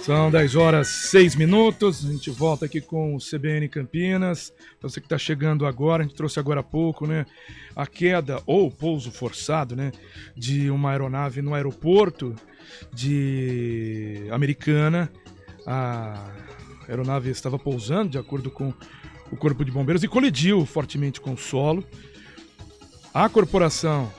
São 10 horas 6 minutos, a gente volta aqui com o CBN Campinas. Para você que está chegando agora, a gente trouxe agora há pouco, né, a queda ou pouso forçado, né, de uma aeronave no aeroporto de Americana. A aeronave estava pousando, de acordo com o Corpo de Bombeiros, e colidiu fortemente com o solo. A corporação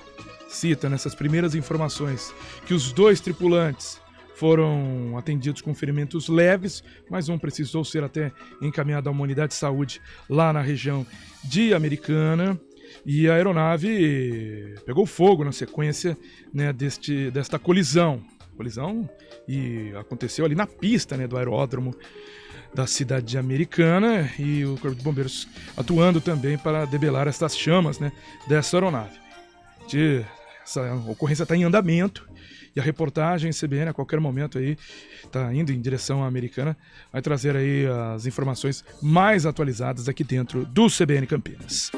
cita nessas primeiras informações que os dois tripulantes foram atendidos com ferimentos leves, mas um precisou ser até encaminhado a uma unidade de saúde lá na região de Americana. E a aeronave pegou fogo na sequência, né, desta colisão. E aconteceu ali na pista, né, do aeródromo da cidade de Americana, e o Corpo de Bombeiros atuando também para debelar essas chamas, né, dessa aeronave. Essa ocorrência está em andamento. E a reportagem CBN, a qualquer momento aí, está indo em direção à Americana, vai trazer aí as informações mais atualizadas aqui dentro do CBN Campinas.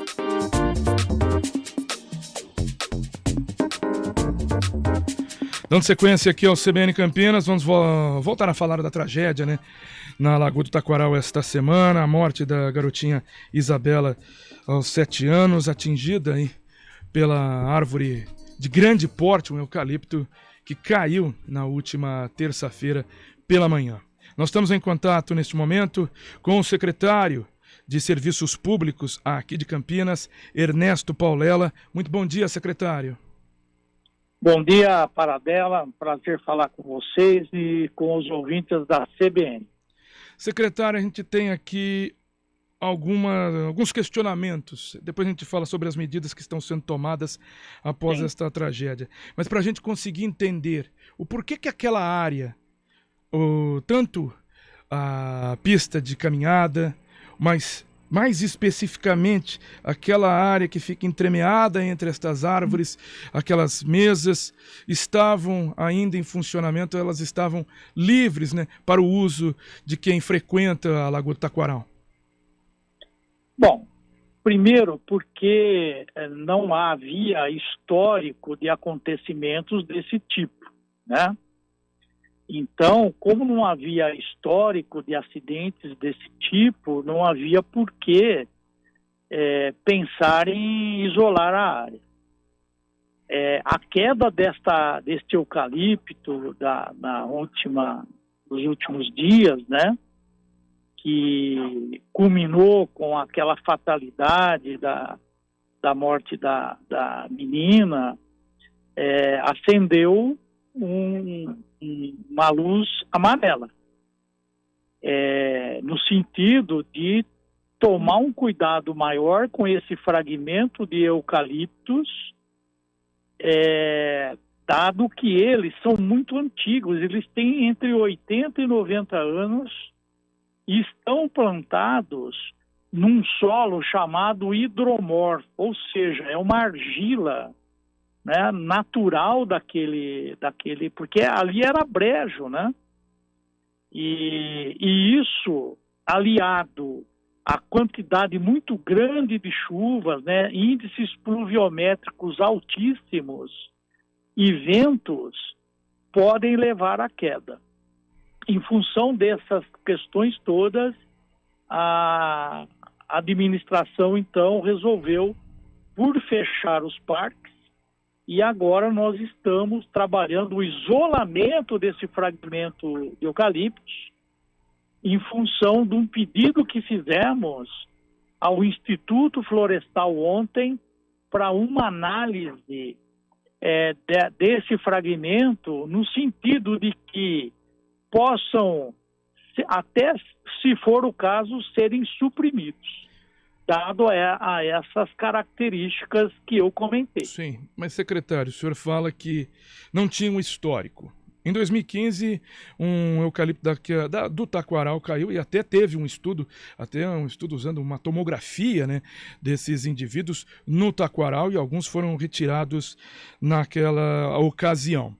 Dando sequência aqui ao CBN Campinas, vamos voltar a falar da tragédia, né, na Lagoa do Taquaral esta semana, a morte da garotinha Isabela aos 7 anos, atingida aí pela árvore de grande porte, um eucalipto, que caiu na última terça-feira pela manhã. Nós estamos em contato neste momento com o secretário de Serviços Públicos aqui de Campinas, Ernesto Paulela. Muito bom dia, secretário. Bom dia, Paradela. Prazer falar com vocês e com os ouvintes da CBN. Secretário, a gente tem aqui alguns questionamentos. Depois a gente fala sobre as medidas que estão sendo tomadas após esta tragédia. Mas para a gente conseguir entender o porquê que aquela área, tanto a pista de caminhada, mas mais especificamente aquela área que fica entremeada entre estas árvores, aquelas mesas, estavam ainda em funcionamento, elas estavam livres, né, para o uso de quem frequenta a Lagoa do Taquaral. Bom, primeiro porque não havia histórico de acontecimentos desse tipo, né? Então, como não havia histórico de acidentes desse tipo, não havia por que pensar em isolar a área. A queda deste eucalipto nos últimos dias, né, que culminou com aquela fatalidade da morte da menina, acendeu uma luz amarela, no sentido de tomar um cuidado maior com esse fragmento de eucaliptos, dado que eles são muito antigos, eles têm entre 80 e 90 anos, e estão plantados num solo chamado hidromorfo, ou seja, é uma argila, né, natural daquele, porque ali era brejo, né? E isso, aliado à quantidade muito grande de chuvas, né, índices pluviométricos altíssimos e ventos, podem levar à queda. Em função dessas questões todas, a administração, então, resolveu por fechar os parques, e agora nós estamos trabalhando o isolamento desse fragmento de eucaliptos em função de um pedido que fizemos ao Instituto Florestal ontem para uma análise desse fragmento, no sentido de que possam, até se for o caso, serem suprimidos, dado a essas características que eu comentei. Sim, mas secretário, o senhor fala que não tinha um histórico. Em 2015, um eucalipto do Taquaral caiu e até teve um estudo usando uma tomografia, né, desses indivíduos no Taquaral, e alguns foram retirados naquela ocasião.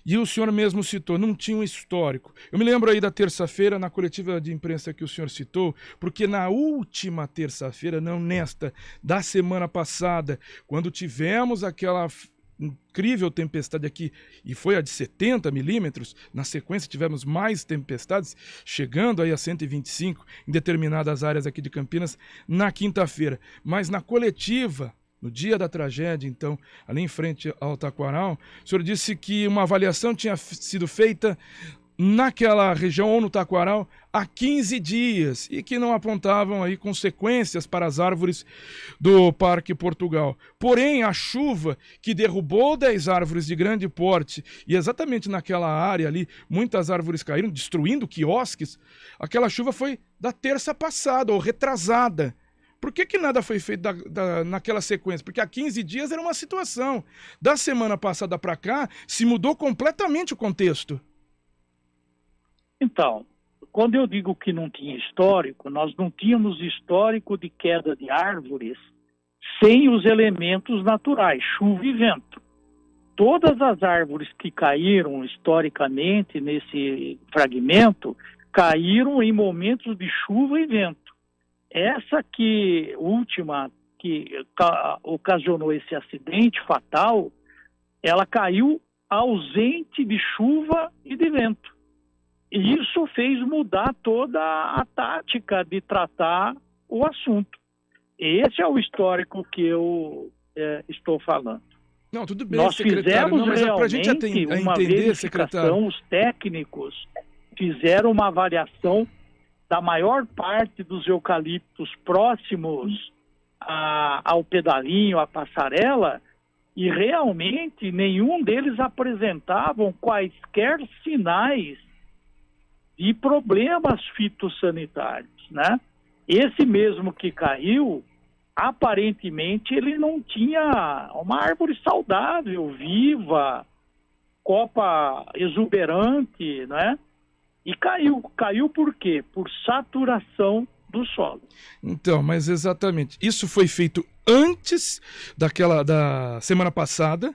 E o senhor mesmo citou, não tinha um histórico. Eu me lembro aí da terça-feira, na coletiva de imprensa que o senhor citou, porque na última terça-feira, não nesta, da semana passada, quando tivemos aquela incrível tempestade aqui, e foi a de 70 milímetros. Na sequência tivemos mais tempestades, chegando aí a 125 em determinadas áreas aqui de Campinas na quinta-feira. Mas na coletiva, no dia da tragédia, então, ali em frente ao Taquaral, o senhor disse que uma avaliação tinha sido feita naquela região ou no Taquaral há 15 dias e que não apontavam aí consequências para as árvores do Parque Portugal. Porém, a chuva que derrubou 10 árvores de grande porte e exatamente naquela área ali, muitas árvores caíram, destruindo quiosques, aquela chuva foi da terça passada ou retrasada. Por que nada foi feito naquela sequência? Porque há 15 dias era uma situação. Da semana passada para cá, se mudou completamente o contexto. Então, quando eu digo que não tinha histórico, nós não tínhamos histórico de queda de árvores sem os elementos naturais, chuva e vento. Todas as árvores que caíram historicamente nesse fragmento, caíram em momentos de chuva e vento. Essa última que ocasionou esse acidente fatal, ela caiu ausente de chuva e de vento. E isso fez mudar toda a tática de tratar o assunto. Esse é o histórico que eu estou falando. Não, tudo bem, Nós secretário. fizemos realmente uma verificação, secretário. Os técnicos fizeram uma avaliação da maior parte dos eucaliptos próximos ao pedalinho, à passarela, e realmente nenhum deles apresentavam quaisquer sinais de problemas fitossanitários, né? Esse mesmo que caiu, aparentemente ele não tinha uma árvore saudável, viva, copa exuberante, né? E caiu por quê? Por saturação do solo. Então, mas exatamente, isso foi feito antes da semana passada.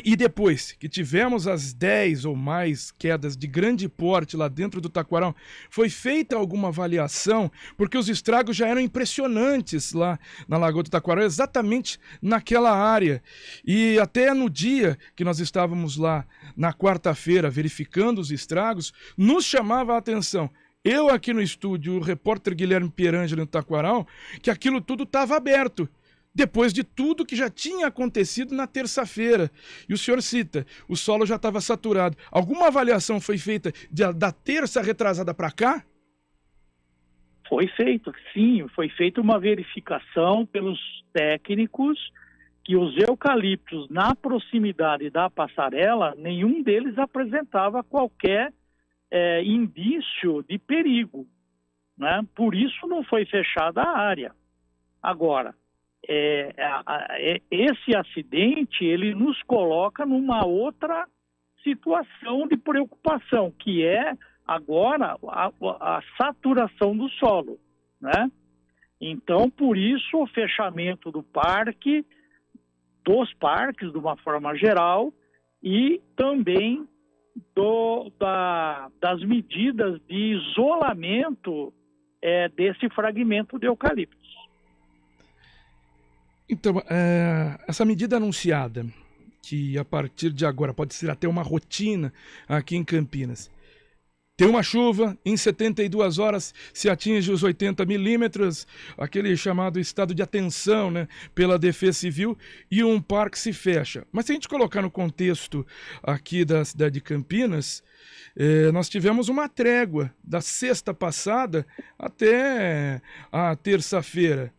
E depois que tivemos as 10 ou mais quedas de grande porte lá dentro do Taquaral, foi feita alguma avaliação? Porque os estragos já eram impressionantes lá na Lagoa do Taquaral, exatamente naquela área. E até no dia que nós estávamos lá, na quarta-feira, verificando os estragos, nos chamava a atenção. Eu aqui no estúdio, o repórter Guilherme Pierangeli no Taquaral, que aquilo tudo estava aberto. Depois de tudo que já tinha acontecido na terça-feira. E o senhor cita, o solo já estava saturado. Alguma avaliação foi feita da terça retrasada para cá? Foi feito, sim. Foi feita uma verificação pelos técnicos que os eucaliptos na proximidade da passarela, nenhum deles apresentava qualquer indício de perigo, né? Por isso não foi fechada a área. Agora, esse acidente ele nos coloca numa outra situação de preocupação, que é agora a saturação do solo, né? Então, por isso, o fechamento do parque, dos parques, de uma forma geral, e também das medidas de isolamento desse fragmento de eucaliptos. Então, essa medida anunciada, que a partir de agora pode ser até uma rotina aqui em Campinas, tem uma chuva, em 72 horas se atinge os 80 milímetros, aquele chamado estado de atenção, né, pela Defesa Civil, e um parque se fecha. Mas se a gente colocar no contexto aqui da cidade de Campinas, nós tivemos uma trégua da sexta passada até a terça-feira.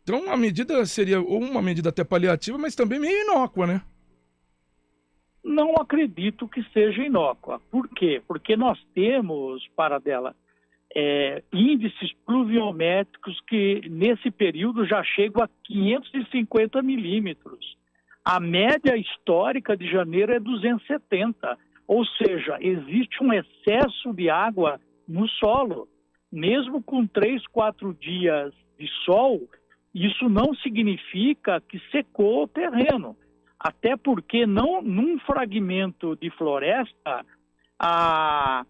Então a medida seria uma medida até paliativa, mas também meio inócua, né? Não acredito que seja inócua. Por quê? Porque nós temos, Paradela, índices pluviométricos que nesse período já chegam a 550 milímetros. A média histórica de janeiro é 270. Ou seja, existe um excesso de água no solo. Mesmo com 3, 4 dias de sol, isso não significa que secou o terreno. Até porque num fragmento de floresta, a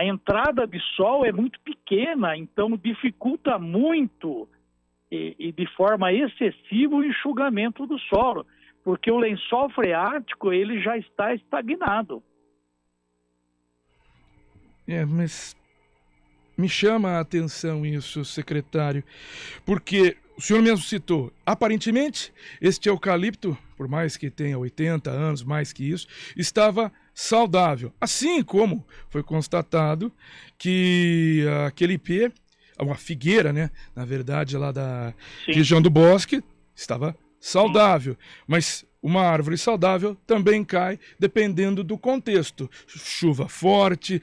entrada de sol é muito pequena, então dificulta muito e de forma excessiva o enxugamento do solo. porque o lençol freático ele já está estagnado. Mas me chama a atenção isso, secretário, porque o senhor mesmo citou, aparentemente, este eucalipto, por mais que tenha 80 anos, mais que isso, estava saudável. Assim como foi constatado que aquele ipê, uma figueira, né, na verdade, lá da Sim. região do Bosque, estava saudável. Mas uma árvore saudável também cai dependendo do contexto. Chuva forte,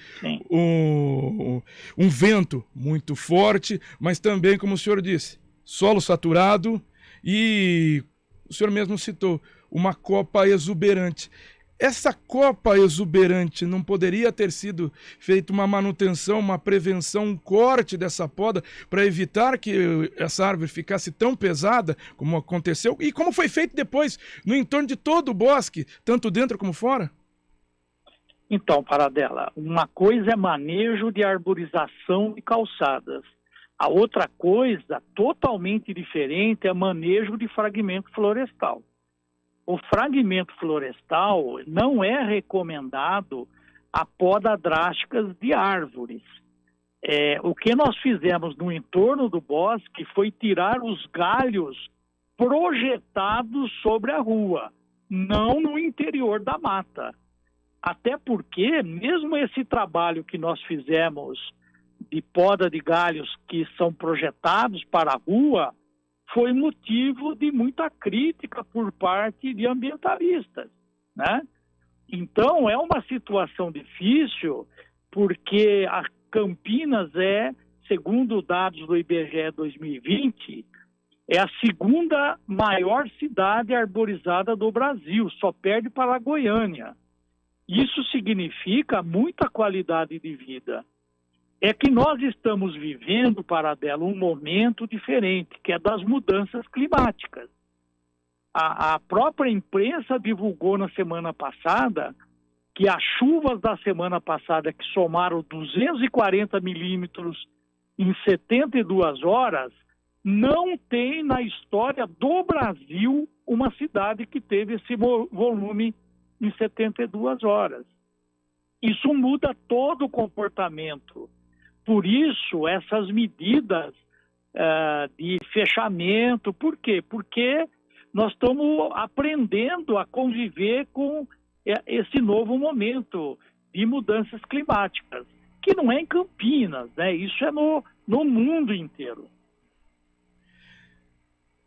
um vento muito forte, mas também, como o senhor disse, solo saturado e o senhor mesmo citou, uma copa exuberante. Essa copa exuberante não poderia ter sido feita uma manutenção, uma prevenção, um corte dessa poda para evitar que essa árvore ficasse tão pesada como aconteceu e como foi feito depois no entorno de todo o bosque, tanto dentro como fora? Então, Paradela, uma coisa é manejo de arborização de calçadas. A outra coisa, totalmente diferente, é manejo de fragmento florestal. O fragmento florestal não é recomendado a poda drástica de árvores. O que nós fizemos no entorno do bosque foi tirar os galhos projetados sobre a rua, não no interior da mata. Até porque, mesmo esse trabalho que nós fizemos de poda de galhos que são projetados para a rua, foi motivo de muita crítica por parte de ambientalistas, né? Então, é uma situação difícil, porque a Campinas segundo dados do IBGE 2020, é a segunda maior cidade arborizada do Brasil, só perde para a Goiânia. Isso significa muita qualidade de vida. É que nós estamos vivendo, Paradela, um momento diferente, que é das mudanças climáticas. A própria imprensa divulgou na semana passada que as chuvas da semana passada, que somaram 240 milímetros em 72 horas, não tem na história do Brasil uma cidade que teve esse volume em 72 horas. Isso muda todo o comportamento. Por isso, essas medidas de fechamento, por quê? Porque nós estamos aprendendo a conviver com esse novo momento de mudanças climáticas, que não é em Campinas, né? Isso é no mundo inteiro.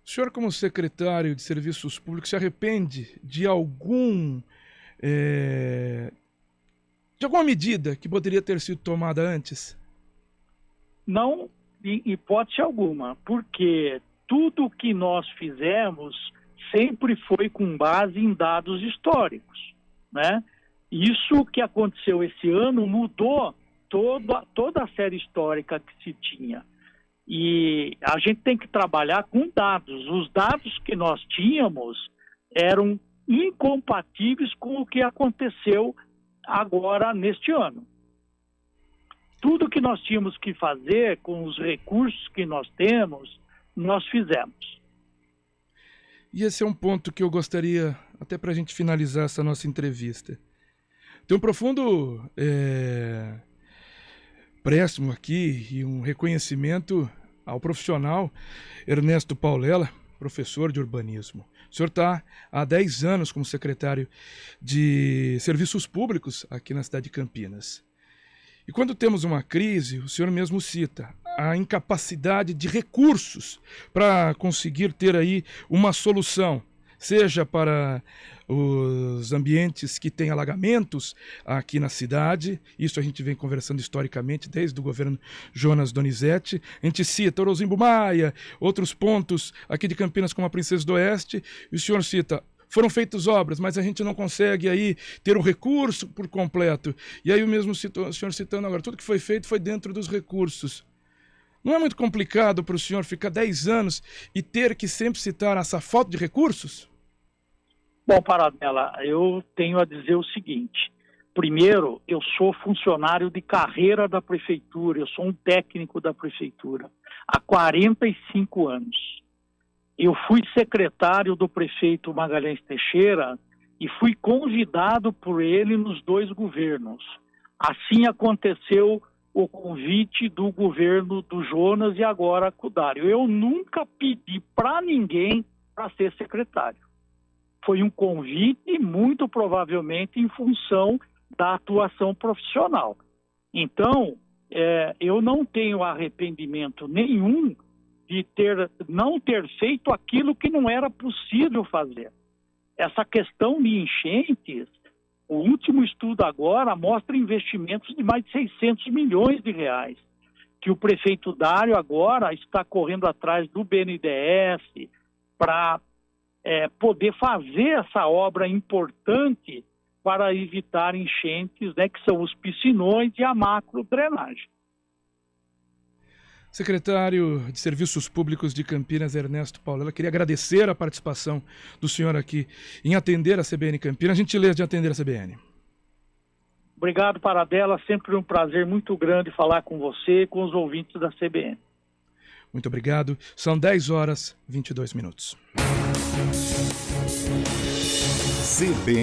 O senhor, como secretário de Serviços Públicos, se arrepende de alguma medida que poderia ter sido tomada antes? Não, em hipótese alguma, porque tudo que nós fizemos sempre foi com base em dados históricos, né? Isso que aconteceu esse ano mudou toda a série histórica que se tinha. E a gente tem que trabalhar com dados. Os dados que nós tínhamos eram incompatíveis com o que aconteceu agora neste ano. Tudo que nós tínhamos que fazer com os recursos que nós temos, nós fizemos. E esse é um ponto que eu gostaria, até para a gente finalizar essa nossa entrevista. Tem um profundo préstimo aqui e um reconhecimento ao profissional Ernesto Paulela, professor de urbanismo. O senhor está há 10 anos como secretário de Serviços Públicos aqui na cidade de Campinas. E quando temos uma crise, o senhor mesmo cita a incapacidade de recursos para conseguir ter aí uma solução, seja para os ambientes que têm alagamentos aqui na cidade, isso a gente vem conversando historicamente desde o governo Jonas Donizete, a gente cita Orozimbo Maia, outros pontos aqui de Campinas como a Princesa do Oeste, e o senhor cita: foram feitas obras, mas a gente não consegue aí ter um recurso por completo. E aí o senhor citando agora, tudo que foi feito foi dentro dos recursos. Não é muito complicado para o senhor ficar 10 anos e ter que sempre citar essa falta de recursos? Bom, Paradela, eu tenho a dizer o seguinte. Primeiro, eu sou funcionário de carreira da prefeitura, eu sou um técnico da prefeitura há 45 anos. Eu fui secretário do prefeito Magalhães Teixeira e fui convidado por ele nos 2 governos. Assim aconteceu o convite do governo do Jonas e agora com o Dário. Eu nunca pedi para ninguém para ser secretário. Foi um convite, muito provavelmente em função da atuação profissional. Então, eu não tenho arrependimento nenhum de não ter feito aquilo que não era possível fazer. Essa questão de enchentes, o último estudo agora mostra investimentos de mais de 600 milhões de reais, que o prefeito Dário agora está correndo atrás do BNDES para poder fazer essa obra importante para evitar enchentes, né, que são os piscinões e a macro-drenagem. Secretário de Serviços Públicos de Campinas, Ernesto Paulela, queria agradecer a participação do senhor aqui em atender a CBN Campinas, a gentileza de atender a CBN. Obrigado, Paradela, sempre um prazer muito grande falar com você e com os ouvintes da CBN. Muito obrigado, são 10h22. CBN